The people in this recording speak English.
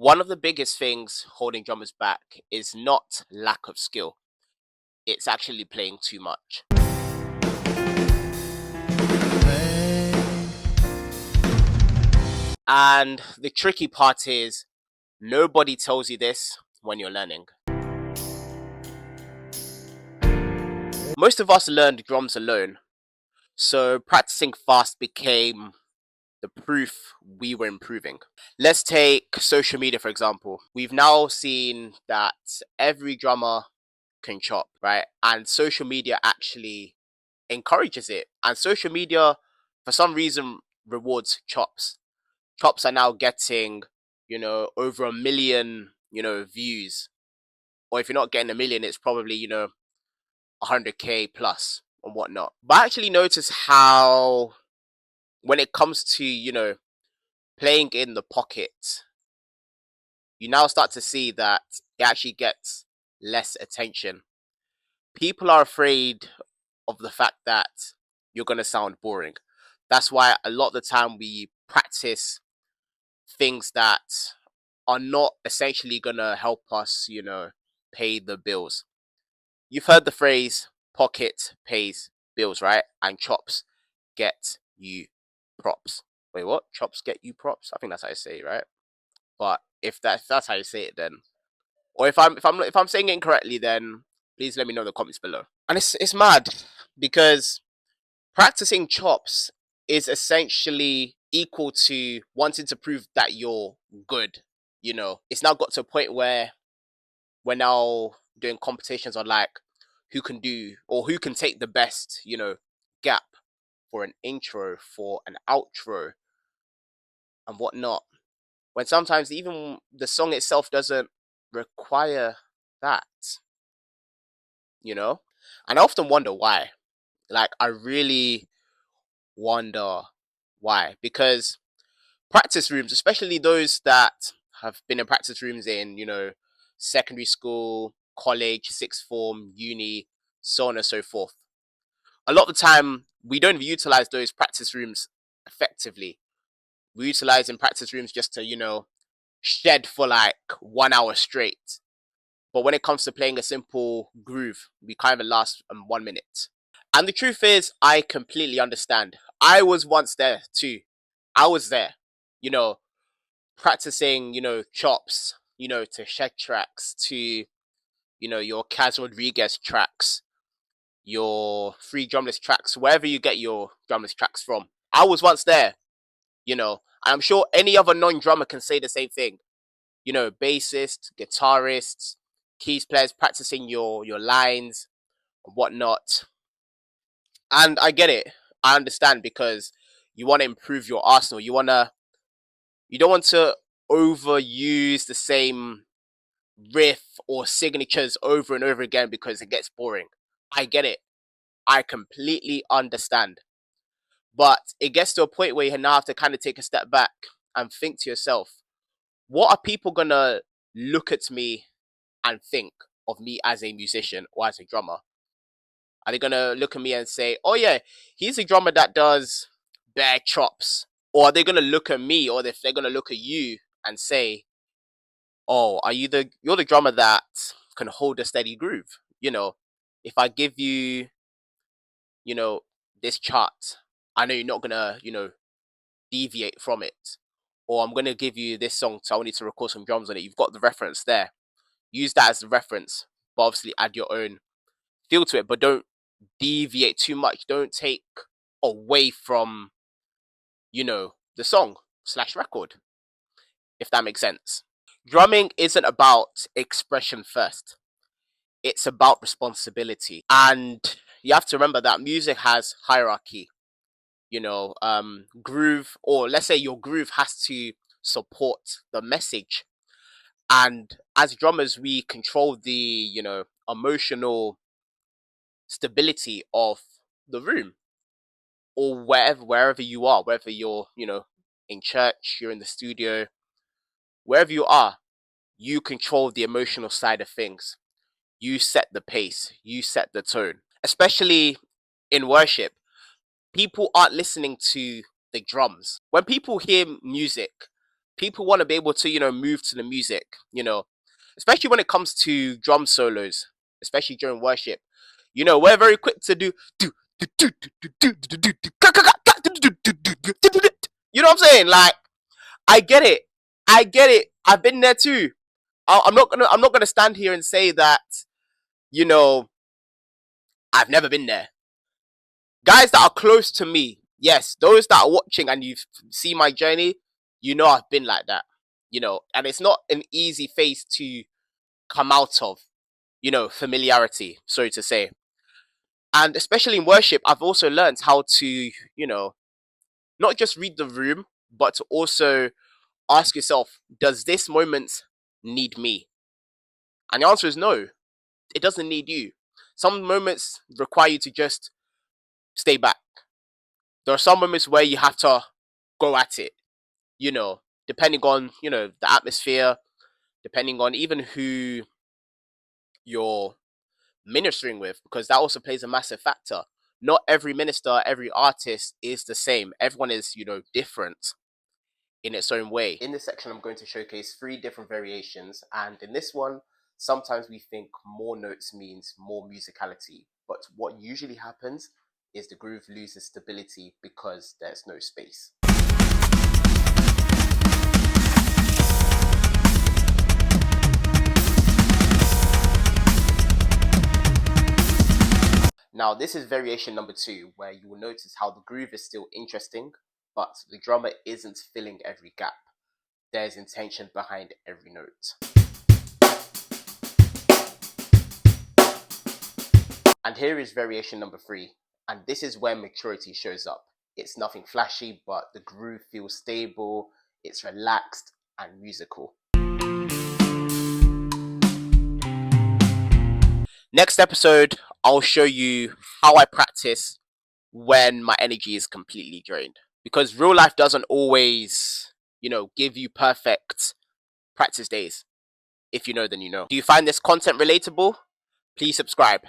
One of the biggest things holding drummers back is not lack of skill, it's actually playing too much. And the tricky part is nobody tells you this when you're learning. Most of us learned drums alone, so practicing fast became the proof we were improving. Let's take social media for example. We've now seen that every drummer can chop, right? And social media actually encourages it. And social media, for some reason, rewards chops. Chops are now getting, over 1 million, views. Or if you're not getting 1 million, it's probably, 100K plus and whatnot. But I actually notice how, when it comes to, playing in the pocket, you now start to see that it actually gets less attention. People are afraid of the fact that you're going to sound boring. That's why a lot of the time we practice things that are not essentially going to help us, pay the bills. You've heard the phrase pocket pays bills, right? And chops get you props. Wait, what? Chops get you props? I think that's how you say it, right? But if that's how you say it, then, or if I'm saying it incorrectly, then please let me know in the comments below. And it's mad because practicing chops is essentially equal to wanting to prove that you're good. It's now got to a point where we're now doing competitions on like who can do or who can take the best, gap for an intro, for an outro, and whatnot. When sometimes even the song itself doesn't require that, you know? And I often wonder why. Like, I really wonder why. Because practice rooms, especially those that have been in practice rooms in, secondary school, college, sixth form, uni, so on and so forth. A lot of the time, we don't utilize those practice rooms effectively. We utilize in practice rooms just to, shed for like 1 hour straight. But when it comes to playing a simple groove, we kind of last 1 minute. And the truth is, I completely understand. I was once there too. I was there, you know, practicing, chops, to shed tracks, to, your Kaz Rodriguez tracks, your free drumless tracks, wherever you get your drumless tracks from. I was once there, and I'm sure any other non-drummer can say the same thing. Bassists, guitarists, keys players practicing your lines and whatnot. And I get it. I understand because you want to improve your arsenal. You don't want to overuse the same riff or signatures over and over again because it gets boring. I get it. I completely understand. But it gets to a point where you now have to kind of take a step back and think to yourself, what are people gonna look at me and think of me as a musician or as a drummer? Are they gonna look at me and say, "Oh yeah, he's a drummer that does bare chops," or are they gonna look at me, or if they're gonna look at you and say, "Oh, you're the drummer that can hold a steady groove?" If I give you, you know, this chart, I know you're not gonna, deviate from it. Or I'm gonna give you this song, so I need to record some drums on it. You've got the reference there. Use that as the reference, but obviously add your own feel to it. But don't deviate too much. Don't take away from, the song slash record, if that makes sense. Drumming isn't about expression first. It's about responsibility. And you have to remember that music has hierarchy. Groove, or let's say your groove has to support the message. And as drummers, we control the, emotional stability of the room, or wherever you are, whether you're, in church, you're in the studio, wherever you are, you control the emotional side of things. You set the pace, you set the tone. Especially in worship, people aren't listening to the drums. When people hear music, People want to be able to, move to the music, especially when it comes to drum solos, especially during worship. We're very quick to do. You know what I'm saying? Like, I get it. I get it. I've been there too. I'm not gonna stand here and say that, you know, I've never been there. Guys that are close to me, yes, those that are watching and you see my journey, I've been like that. And it's not an easy phase to come out of, familiarity, sorry to say. And especially in worship, I've also learned how to, not just read the room, but to also ask yourself, does this moment need me? And the answer is no, it doesn't need you. Some moments require you to just stay back. There are some moments where you have to go at it, depending on, the atmosphere, depending on even who you're ministering with, because that also plays a massive factor. Not every minister, every artist is the same. Everyone is, different in its own way. In this section, I'm going to showcase 3 different variations, and in this one, sometimes we think more notes means more musicality, but what usually happens is the groove loses stability because there's no space. Now, this is variation number 2, where you will notice how the groove is still interesting, but the drummer isn't filling every gap. There's intention behind every note. And here is variation number 3, and this is where maturity shows up. It's nothing flashy, but the groove feels stable, it's relaxed and musical. Next episode, I'll show you how I practice when my energy is completely drained. Because real life doesn't always, give you perfect practice days. If you know, then you know. Do you find this content relatable? Please subscribe.